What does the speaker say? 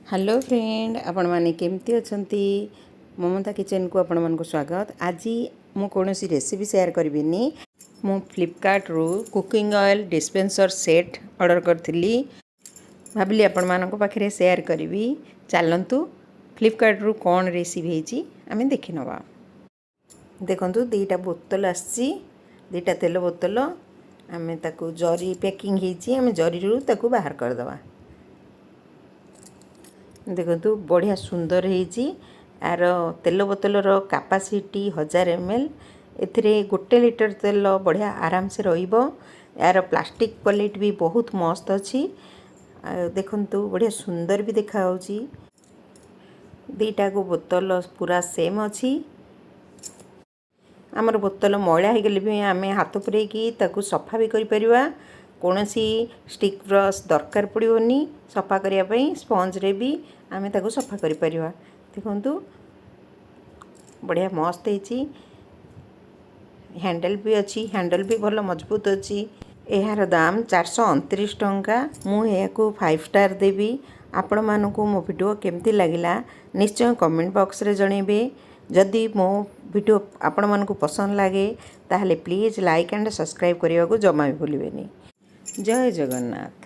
Hello friend, आपण माने केमती अछंती। ममता किचन को आपण मन को स्वागत। आज मु कोनोसी रेसिपी शेयर करबिनी। मु फ्लिपकार्ट रू cooking oil dispenser set order करथिली। भाबली आपण मान को पाखरे शेयर करबी। चलंतु फ्लिपकार्ट रू कोन रेसिपी हेची आमे देखि नबा। देखंतु दीटा बोतल आसी, दीटा तेल बोतल आमे ताकू जरी पैकिंग हेची, आमे जरी रू ताकू बाहर कर दबा। देखो बढ़िया सुंदर होती। यार तेल बोतल कैपेसिटी 1000 ml। एथिरे 1 लीटर तेल बढ़िया आराम से रहिबो। यार प्लास्टिक क्वालिटी भी बहुत मस्त अच्छी। देखंतु बढ़िया सुंदर भी देखा होची। दीटा को बोतल पूरा सेम अच्छी। आमर बोतल मैला हो गले भी आम हाथ पुरेकी ताकू सफा भी करिपरिबा। कौनसी स्टिक ब्रश दरकार पड़ोनी सफा करने स्पंज रे भी आम ताकू सफा करिपरिबा। देखंतु बढ़िया मस्त होती। हैंडल भी अच्छी, हैंडल भी भल मजबूत अच्छी। यार दाम 429 टंका। मुझे 5 स्टार देवी। आपण मानकू मो वीडियो केमती लगिला निश्चय कमेंट बॉक्स रे जणेबे। जदि मो वीडियो आपण मानकू पसंद लगे ताहले प्लीज लाइक एंड सब्सक्राइब करने को जमा भी भूलिबेनी। जय जगन्नाथ।